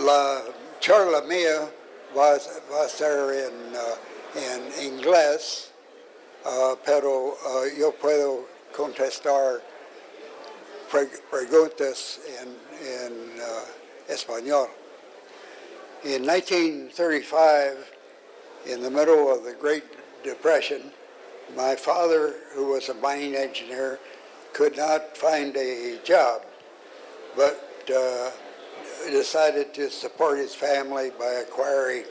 La charla mía va a ser en inglés, pero yo puedo contestar preguntas en español. In 1935, in the middle of the Great Depression, my father, who was a mining engineer, could not find a job, but decided to support his family by acquiring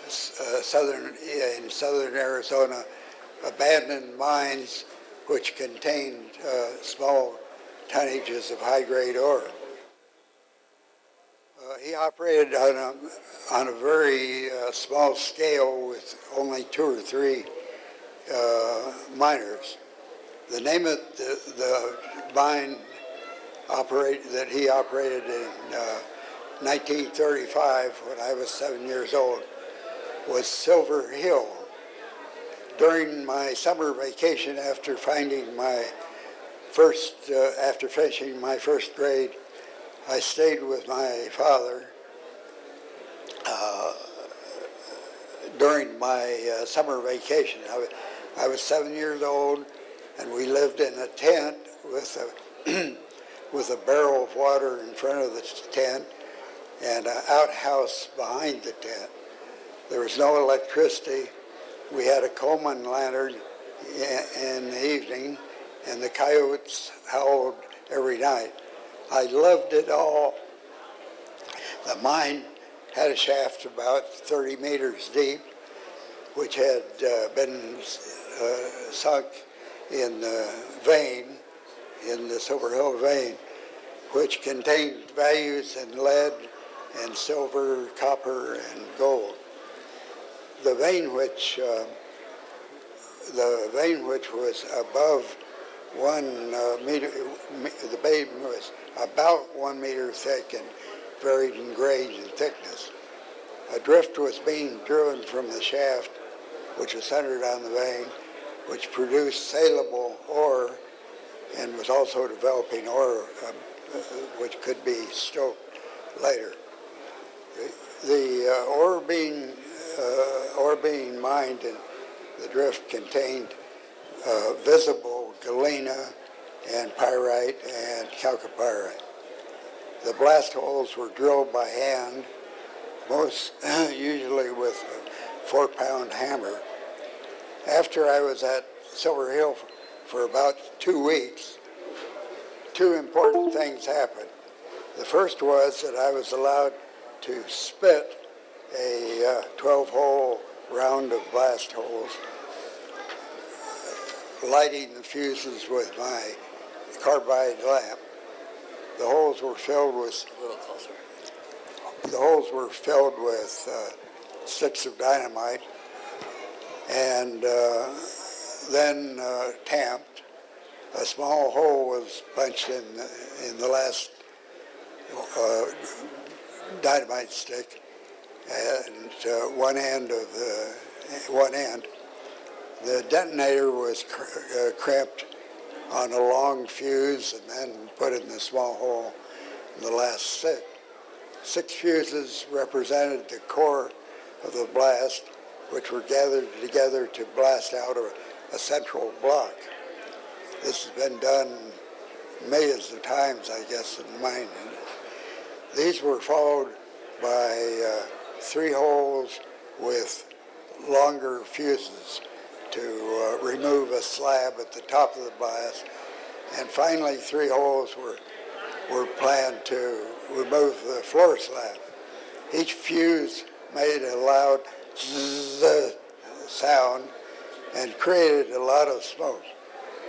in southern Arizona abandoned mines which contained small tonnages of high-grade ore. He operated on a very small scale with only 2 or 3 miners. The name of the mine that he operated in 1935, when I was 7 years old, was Silver Hill. During my summer vacation, after finishing my first grade, I stayed with my father during my summer vacation. I was 7 years old, and we lived in a tent with a barrel of water in front of the tent and an outhouse behind the tent. There was no electricity. We had a Coleman lantern in the evening, and the coyotes howled every night. I loved it all. The mine had a shaft about 30 meters deep, which had been sunk in the vein, in the Silver Hill vein, which contained values in lead and silver, copper, and gold. The vein which was above 1 meter, the vein was about 1 meter thick and varied in grade and thickness. A drift was being driven from the shaft, which was centered on the vein, which produced saleable ore and was also developing ore which could be stoked later. The ore being mined in the drift contained visible galena and pyrite and chalcopyrite. The blast holes were drilled by hand, most usually with a 4-pound hammer. After I was at Silver Hill for about 2 weeks, 2 important things happened. The first was that I was allowed to spit a 12-hole round of blast holes, lighting the fuses with my carbide lamp. The holes were filled with sticks of dynamite, and then tamped. A small hole was punched in the last dynamite stick, and one end. The detonator was crimped on a long fuse and then put in the small hole in the last stick. 6 fuses represented the core of the blast, which were gathered together to blast out a central block. This has been done millions of times, I guess, in the mine. These were followed by 3 holes with longer fuses to remove a slab at the top of the blast, and finally 3 holes were planned to remove the floor slab. Each fuse made a loud zzz sound and created a lot of smoke.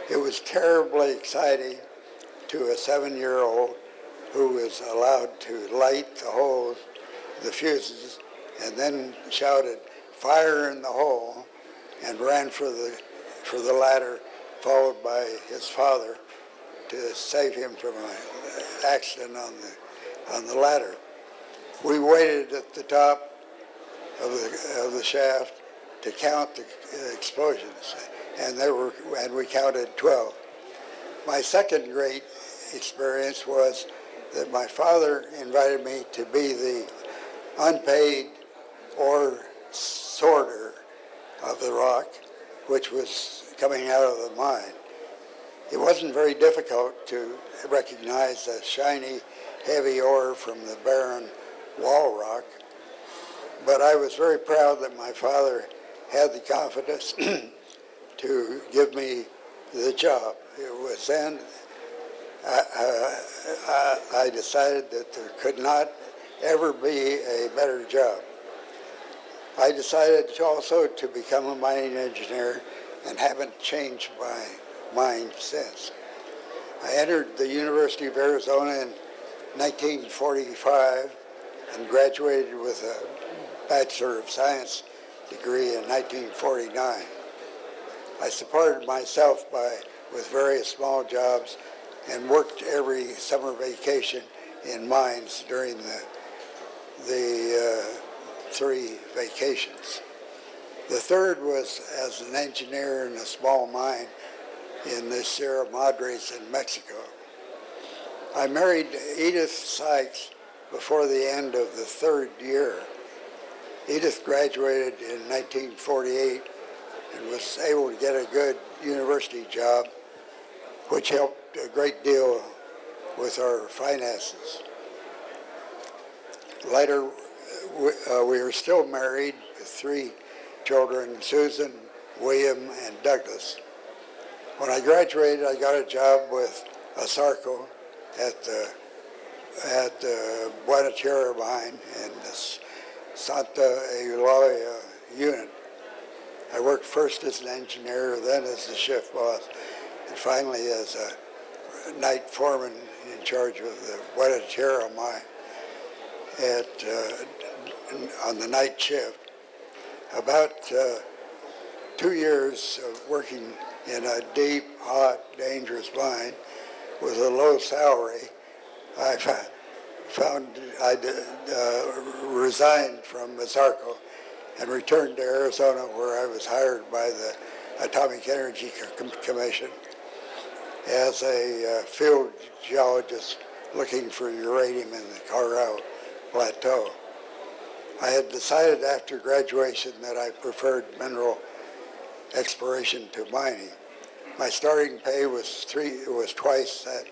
It was terribly exciting to a 7-year-old who was allowed to light the holes, the fuses, and then shouted, "Fire in the hole," and ran for the ladder, followed by his father to save him from an accident on the ladder. We waited at the top of the shaft to count the explosions, and we counted 12. My second great experience was that my father invited me to be the unpaid ore sorter of the rock, which was coming out of the mine. It wasn't very difficult to recognize the shiny, heavy ore from the barren wall rock, but I was very proud that my father had the confidence to give me the job. It was then I decided that there could not ever be a better job. I decided also to become a mining engineer and haven't changed my mind since. I entered the University of Arizona in 1945 and graduated with a Bachelor of Science degree in 1949. I supported myself with various small jobs and worked every summer vacation in mines during the 3 vacations. The third was as an engineer in a small mine in the Sierra Madres in Mexico. I married Edith Sykes before the end of the 3rd year. Edith graduated in 1948 and was able to get a good university job, which helped a great deal with our finances. Later, we were still married with 3 children, Susan, William, and Douglas. When I graduated, I got a job with ASARCO at the Buenachera mine in the Santa Eulalia unit. I worked first as an engineer, then as the shift boss, and finally as a night foreman in charge of the Buenachera mine on the night shift. About 2 years of working in a deep, hot, dangerous mine with a low salary, I found I resigned from ASARCO and returned to Arizona, where I was hired by the Atomic Energy Commission as a field geologist looking for uranium in the Colorado Plateau. I had decided after graduation that I preferred mineral exploration to mining. My starting pay was twice at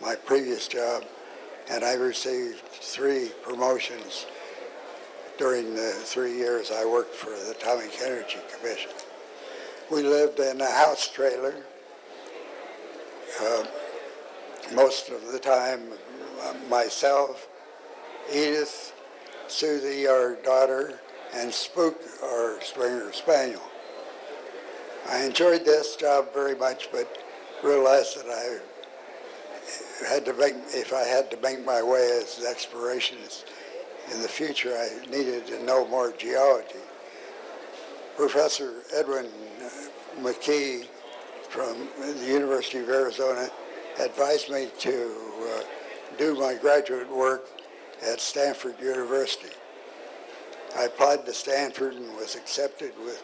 my previous job, and I received 3 promotions during the 3 years I worked for the Atomic Energy Commission. We lived in a house trailer most of the time. Myself, Edith, Susie, our daughter, and Spook, our Springer Spaniel. I enjoyed this job very much, but realized that if I had to make my way as an explorationist in the future, I needed to know more geology. Professor Edwin McKee from the University of Arizona advised me to do my graduate work at Stanford University. I applied to Stanford and was accepted with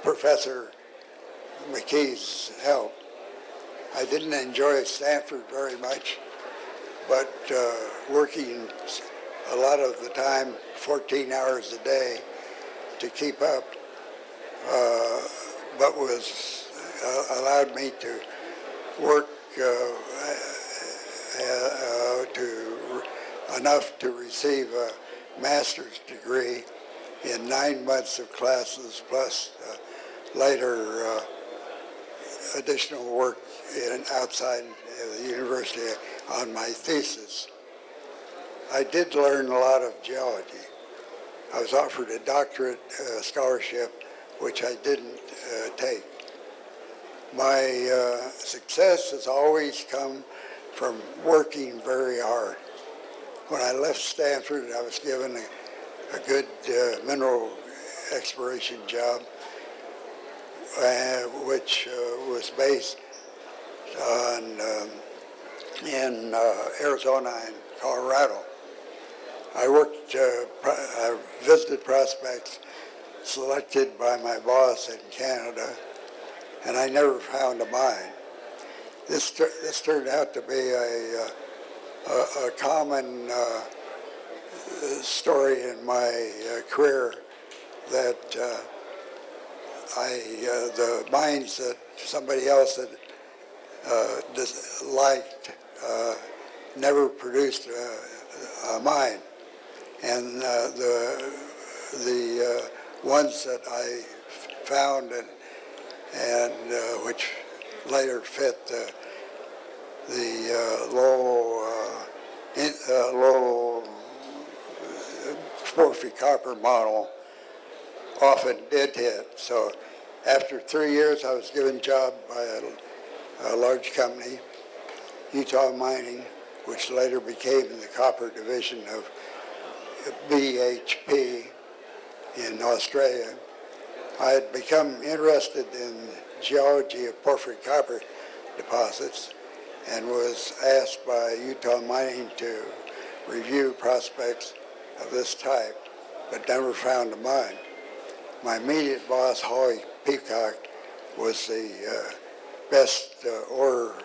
Professor McKee's help. I didn't enjoy Stanford very much, but working a lot of the time, 14 hours a day to keep up, but was allowed me to work enough to receive a master's degree in 9 months of classes, plus later additional work outside of the university on my thesis. I did learn a lot of geology. I was offered a doctorate scholarship, which I didn't take. My success has always come from working very hard. When I left Stanford, I was given a good mineral exploration job, which was based in Arizona and Colorado. I visited prospects selected by my boss in Canada, and I never found a mine. This turned out to be a common story in my career, that the mines that somebody else had liked never produced a mine, and the ones that I found and which later fit the Lowell porphyry copper model often did hit. So after 3 years, I was given a job by a large company, Utah Mining, which later became the copper division of BHP in Australia. I had become interested in geology of porphyry copper deposits and was asked by Utah Mining to review prospects of this type, but never found a mine. My immediate boss, Howie Peacock, was the best ore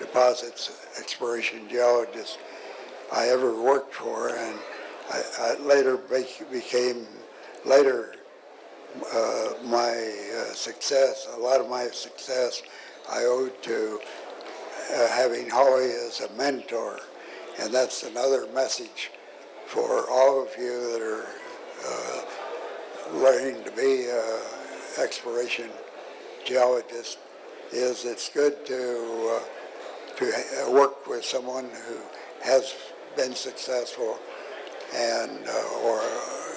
deposits exploration geologist I ever worked for, and I later became my success. A lot of my success I owed to having Howie as a mentor, and that's another message for all of you that are learning to be exploration geologist. Is it's good to work with someone who has been successful, and or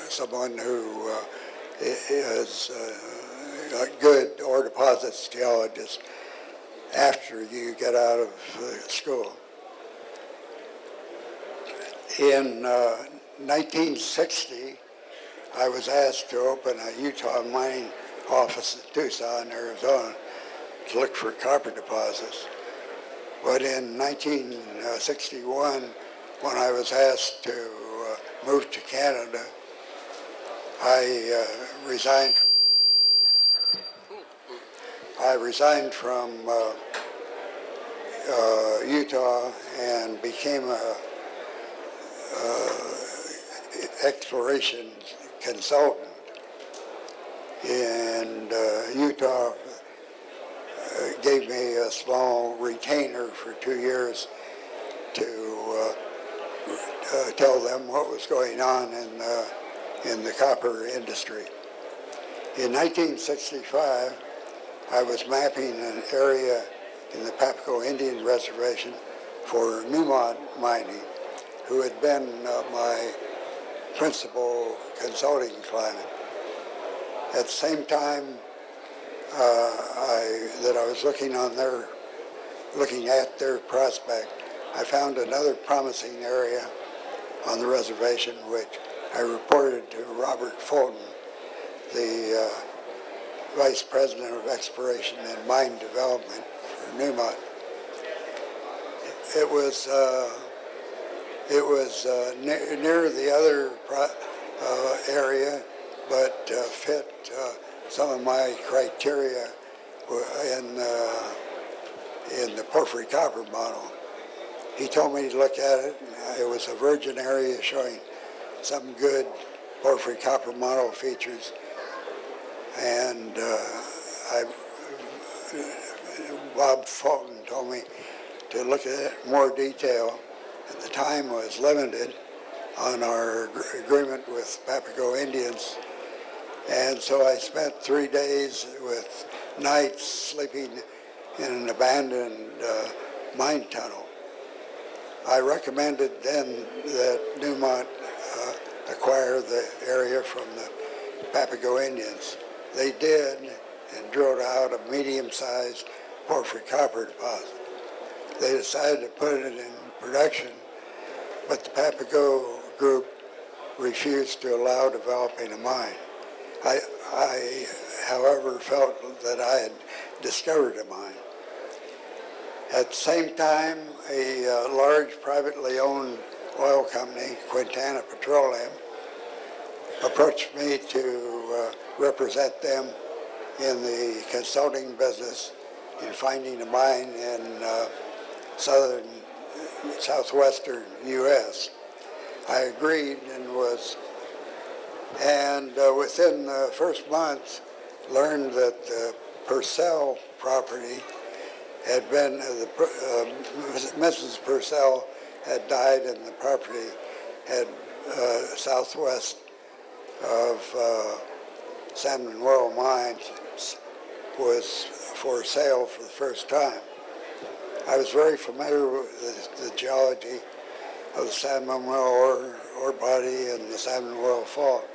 someone who is a good ore deposits geologist after you get out of school. In 1960, I was asked to open a Utah mining office in Tucson, Arizona, to look for copper deposits. But in 1961, when I was asked to move to Canada, I resigned from Utah and became a exploration consultant. And Utah gave me a small retainer for 2 years to tell them what was going on in the copper industry. In 1965, I was mapping an area in the Papago Indian Reservation for Newmont Mining, who had been my principal consulting client. At the same time that I was looking at their prospect, I found another promising area on the reservation, which I reported to Robert Fulton, the Vice President of Exploration and Mine Development for Newmont. It was near the other area, but fit some of my criteria in the porphyry copper model. He told me to look at it. It was a virgin area showing some good porphyry copper model features, and Bob Fulton told me to look at it in more detail. At the time was limited on our agreement with Papago Indians, and so I spent 3 days with nights sleeping in an abandoned mine tunnel. I recommended then that Newmont acquire the area from the Papago Indians. They did, and drilled out a medium-sized porphyry copper deposit. They decided to put it in production, but the Papago group refused to allow developing a mine. I, however, felt that I had discovered a mine. At the same time, a large privately owned oil company, Quintana Petroleum, approached me to represent them in the consulting business in finding a mine in southwestern U.S. I agreed and within the first month learned that the Purcell property had been, Mrs. Purcell had died and the property had southwest of San Manuel Mines was for sale for the first time. I was very familiar with the geology of the San Manuel ore body and the San Manuel fault.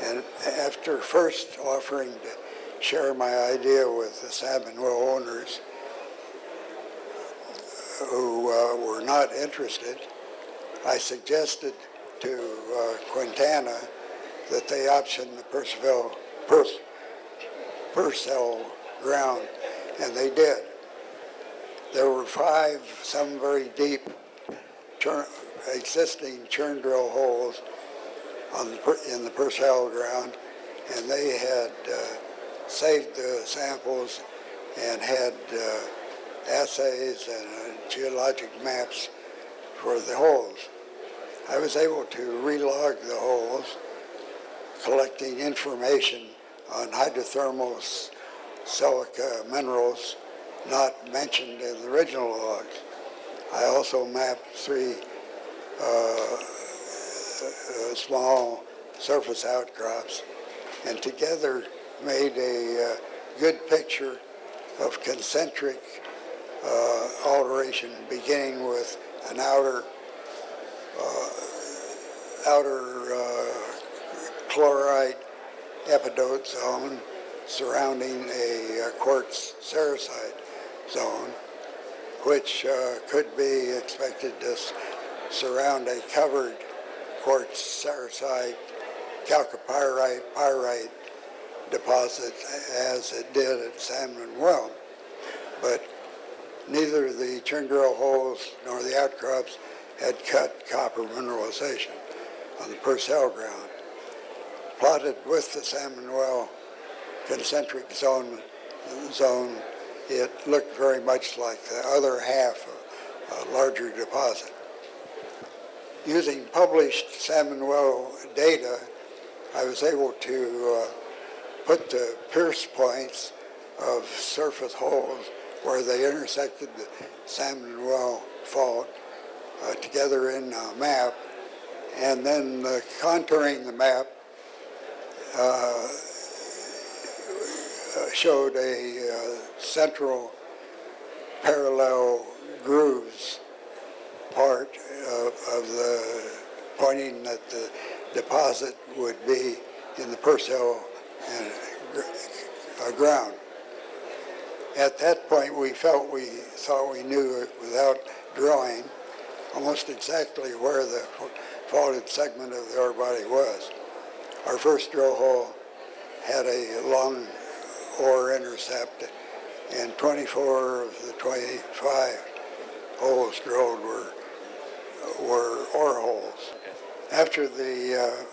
And after first offering to share my idea with the San Manuel owners who were not interested, I suggested to Quintana that they option the Purcell ground, and they did. There were 5, some very deep, existing churn drill holes in the Purcell ground, and they had saved the samples and had assays and geologic maps for the holes. I was able to relog the holes, collecting information on hydrothermal silica minerals not mentioned in the original logs. I also mapped 3 small surface outcrops, and together made a good picture of concentric alteration, beginning with an outer chlorite epidote zone surrounding a quartz sericite zone, which could be expected to surround a covered quartz sericite, chalcopyrite, pyrite deposit as it did at San Manuel. But neither the churn drill holes nor the outcrops had cut copper mineralization on the Purcell ground. Plotted with the San Manuel concentric zone, it looked very much like the other half of a larger deposit. Using published San Manuel data, I was able to put the pierce points of surface holes where they intersected the San Manuel fault together in a map, and then contouring the map showed a central parallel grooves part of the pointing that the deposit would be in the Purcell ground. At that point, we thought we knew without drawing almost exactly where the faulted segment of the ore body was. Our first drill hole had a long ore intercept, and 24 of the 25 holes drilled were ore holes. Okay. After the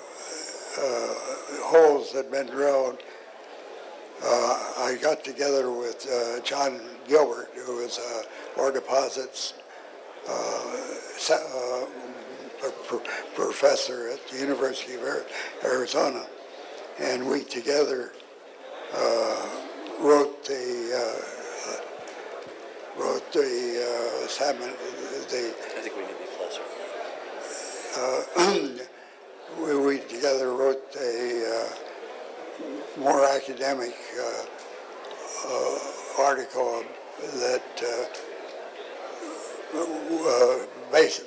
holes had been drilled, I got together with John Gilbert, who was ore deposits professor at the University of Arizona, and we together wrote the salmon. I think we need to be closer. We together wrote a more academic article that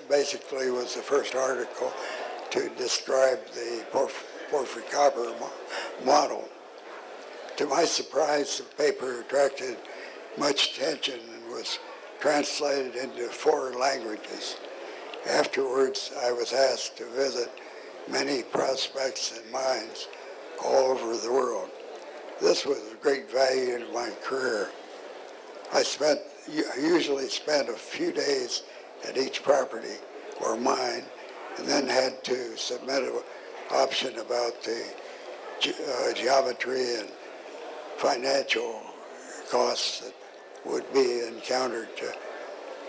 basically was the first article to describe the porphyry copper model. To my surprise, the paper attracted much attention and was translated into 4 languages. Afterwards, I was asked to visit many prospects and mines all over the world. This was of great value in my career. I usually spent a few days at each property or mine, and then had to submit an option about the geometry and financial costs that would be encountered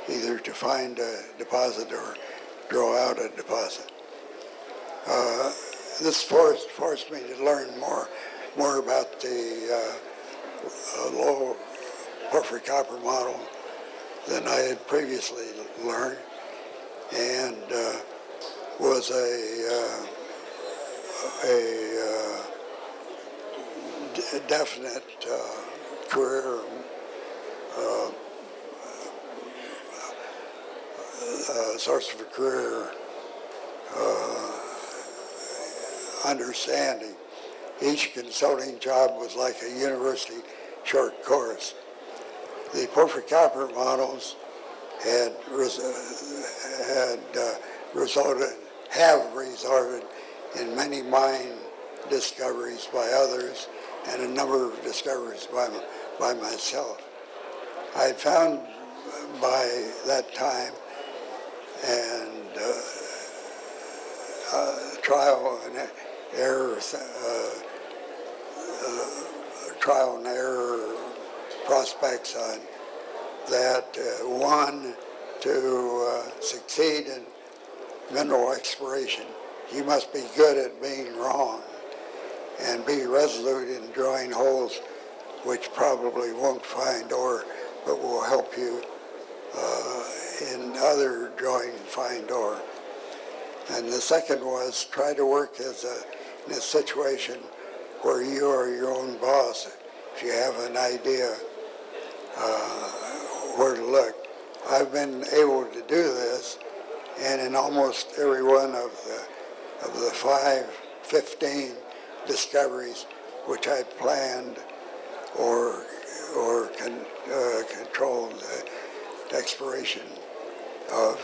either to find a deposit or draw out a deposit. This forced me to learn more about the low porphyry copper model than I had previously learned, and was a definite career source of a career understanding. Each consulting job was like a university short course. The porphyry copper models have resulted in many mine discoveries by others and a number of discoveries by myself. I had found by that time and trial and error prospects on that. One, to succeed in mineral exploration, you must be good at being wrong and be resolute in drawing holes which probably won't find ore, but will help you in other drawing find ore. And the second was try to work in a situation where you are your own boss. If you have an idea where to look. I've been able to do this, and in almost every one of the 15 discoveries which I planned or controlled exploration of,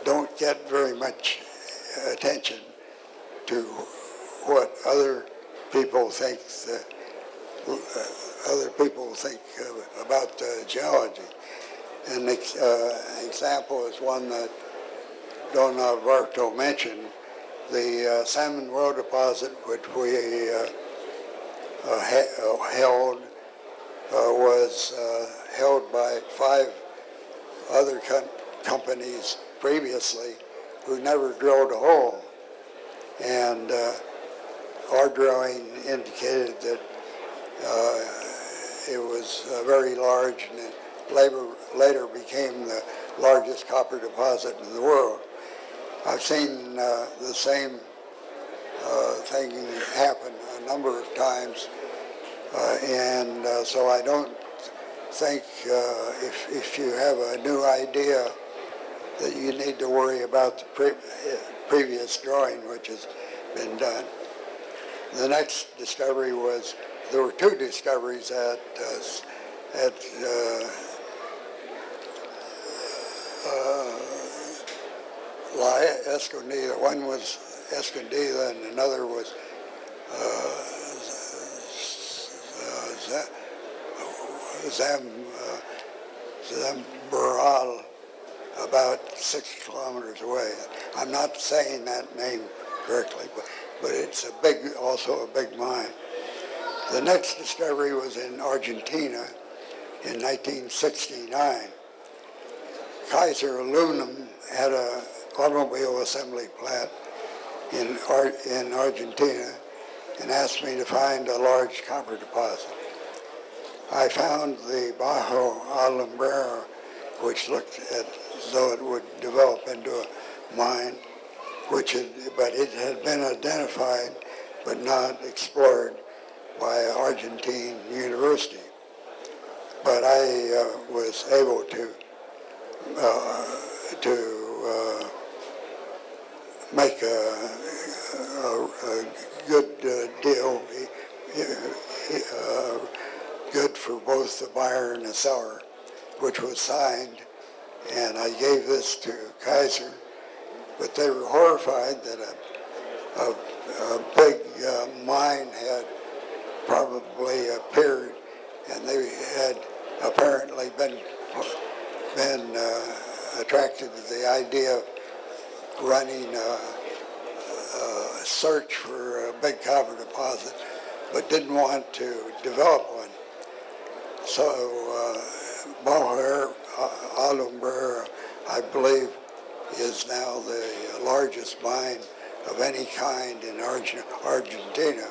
don't get very much attention to what other people think about geology. An example is one that Don Alberto mentioned, the Salmon Row deposit, which we held, was held by 5 other companies previously who never drilled a hole. And our drilling indicated that it was very large, and it later became the largest copper deposit in the world. I've seen the same thing happen a number of times, and so I don't think if you have a new idea that you need to worry about the previous drawing which has been done. The next discovery was, there were 2 discoveries at La Escondida. One was Escondida and another was Zamboral, about 6 kilometers away. I'm not saying that name correctly, but it's also a big mine. The next discovery was in Argentina in 1969. Kaiser Aluminum had an automobile assembly plant in Argentina and asked me to find a large copper deposit. I found the Bajo Alumbrera, which looked as though it would develop into a mine, but it had been identified but not explored by Argentine University. But I was able to make a good deal, good for both the buyer and the seller, which was signed, and I gave this to Kaiser, but they were horrified that a big mine had probably appeared, and they had apparently been attracted to the idea of running a search for a big copper deposit but didn't want to develop one. So Bauer Alhambra, I believe, is now the largest mine of any kind in Argentina.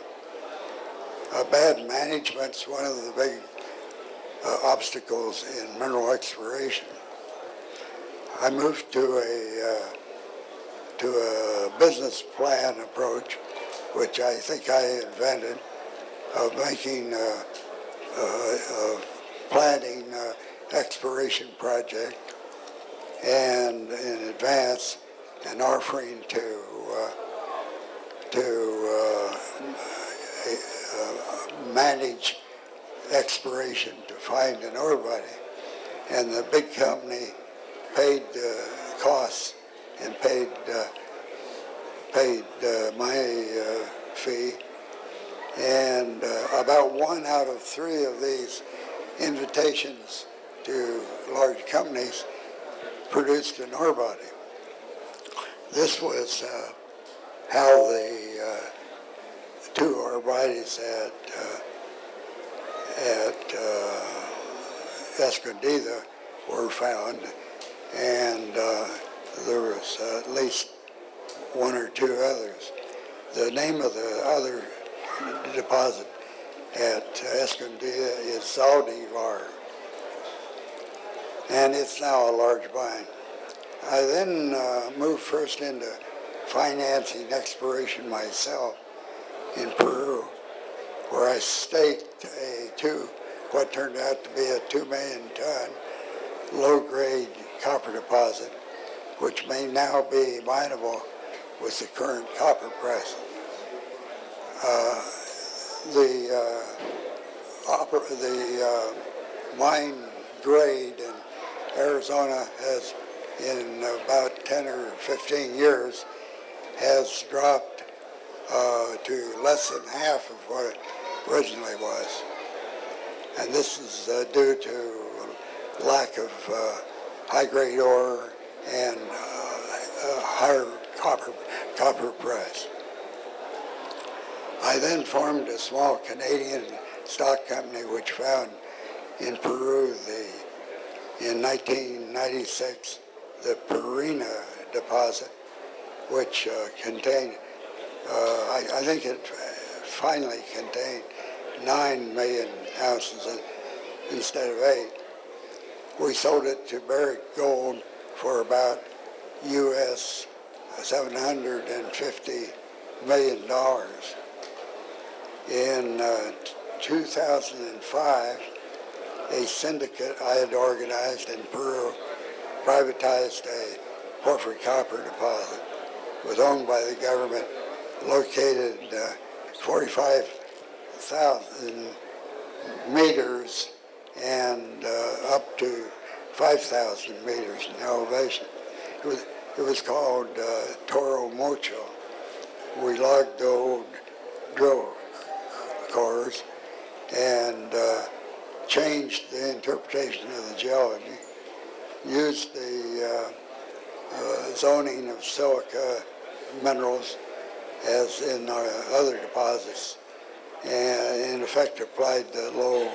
Bad management's one of the big obstacles in mineral exploration. I moved to a business plan approach, which I think I invented, of making planning exploration project and in advance and offering to manage exploration to find an ore body. And the big company paid costs and paid my fee. And about 1 out of 3 of these invitations to large companies produced an ore body. This was how the 2 ore bodies at Escondida were found, and there was at least 1 or 2 others. The name of the other deposit at Escondida is Zaldivar, and it's now a large mine. I then moved first into financing exploration myself in Peru, where I staked what turned out to be a 2 million ton low-grade copper deposit, which may now be mineable with the current copper price. The mine grade in Arizona has, in about 10 or 15 years, has dropped to less than half of what it originally was. And this is due to lack of high-grade ore and higher copper price. I then formed a small Canadian stock company which found in Peru in 1996 the Perina deposit, which contained, I think it finally contained 9 million ounces instead of 8. We sold it to Barrick Gold for about US $750 million. In 2005, a syndicate I had organized in Peru privatized a porphyry copper deposit. It was owned by the government, located 45,000 meters and up to 5,000 meters in elevation. It was called Toro Mocho. We logged the old drill cores and changed the interpretation of the geology, used the zoning of silica minerals as in our other deposits, and in effect applied the low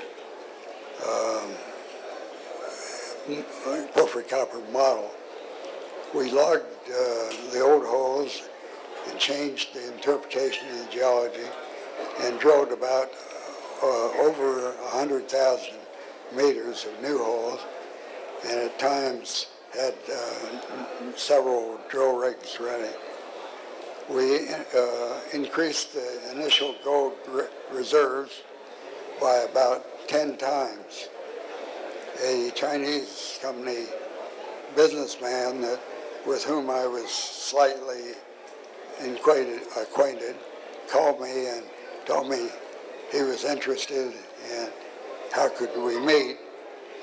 porphyry copper model. We logged the old holes and changed the interpretation of the geology and drilled about over 100,000 meters of new holes, and at times had several drill rigs running. We increased the initial gold reserves by about 10 times. A Chinese company businessman with whom I was slightly acquainted called me and told me he was interested in how could we meet,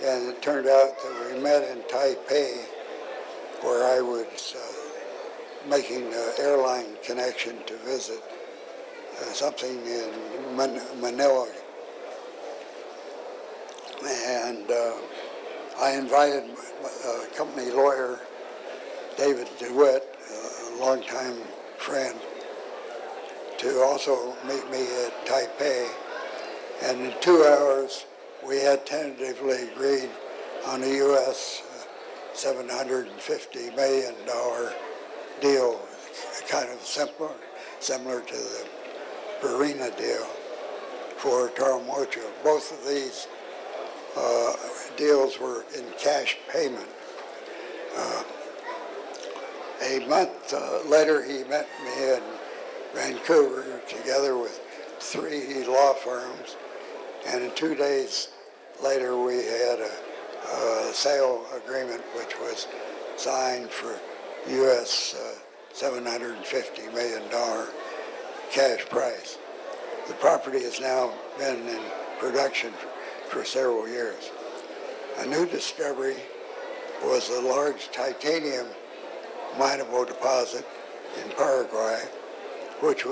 and it turned out that we met in Taipei, where I was making an airline connection to visit something in Manila. And I invited a company lawyer, David DeWitt, a longtime friend, to also meet me at Taipei. And in 2 hours, we had tentatively agreed on a U.S. $750 million deal, kind of similar to the Barina deal for Taramocho. Both of these deals were in cash payment. A month later, he met me in Vancouver together with 3 law firms, and 2 days later we had a sale agreement which was signed for U.S. $750 million cash price. The property has now been in production for several years. A new discovery was a large titanium mineable deposit in Paraguay, which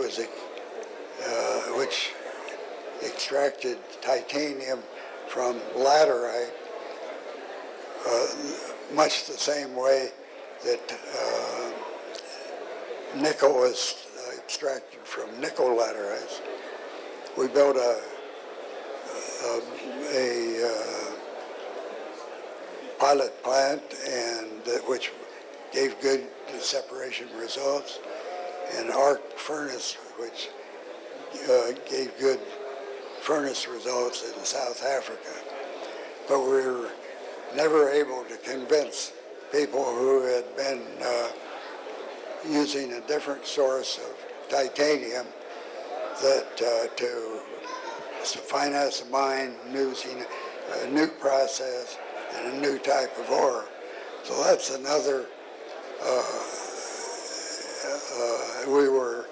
extracted titanium from laterite, much the same way that nickel is extracted from nickel laterites. We built a pilot plant, and which gave good separation results, and arc furnace, which gave good furnace results in South Africa. But we were never able to convince people who had been using a different source of titanium that to finance a mine using a new process and a new type of ore. So that's another, we were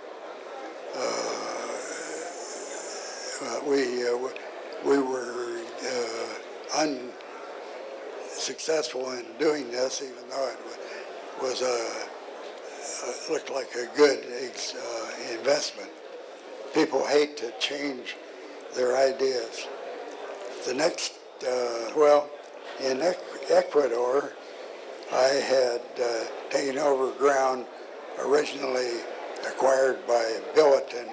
unsuccessful in doing this, even though it was looked like a good investment. People hate to change their ideas. The next, in Ecuador, I had taken over ground originally acquired by Billiton.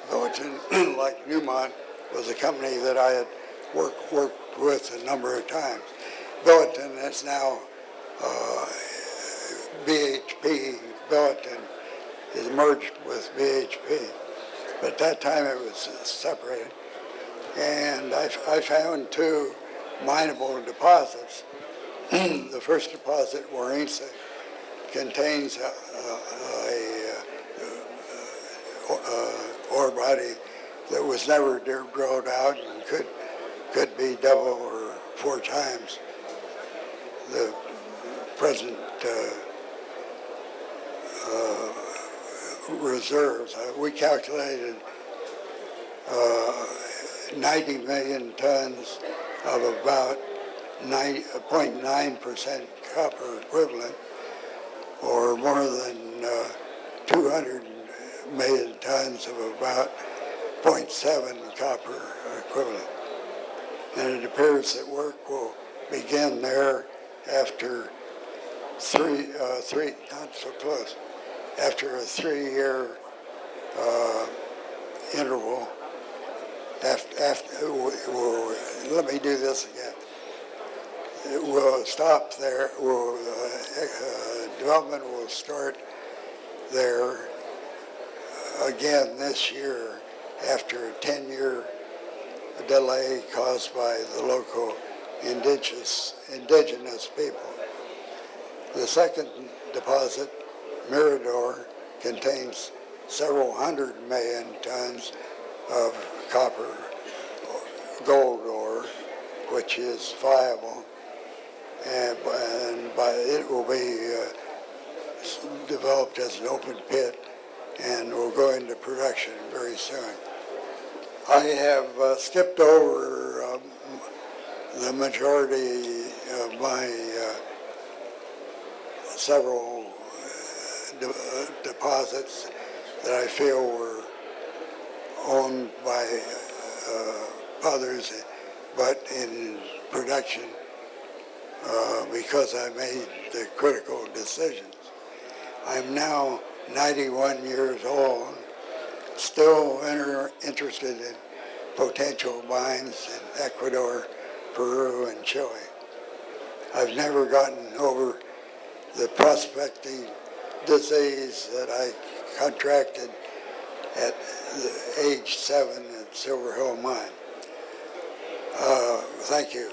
Billiton, like Newmont, was a company that I had worked with a number of times. Billiton is now BHP. Billiton is merged with BHP. But at that time it was separated. And I found 2 mineable deposits. The first deposit, Warrense, contains a ore body that was never drilled out and could be double or 4 times the present reserves. We calculated 90 million tons of about 0.9% copper equivalent, or more than 200 million tons of about 0.7 copper equivalent. And it appears that work will begin there after not so close, after a 3-year interval. Let me do this again. It will stop there. Development will start there again this year after a 10-year delay caused by the local indigenous people. The second deposit, Mirador, contains several 100 million tons of copper gold ore, which is viable, and it will be developed as an open pit and will go into production very soon. I have skipped over the majority of my several deposits that I feel were owned by others, but in production because I made the critical decisions. I'm now 91 years old, still interested in potential mines in Ecuador, Peru, and Chile. I've never gotten over the prospecting disease that I contracted at age 7 at Silver Hill Mine. Thank you.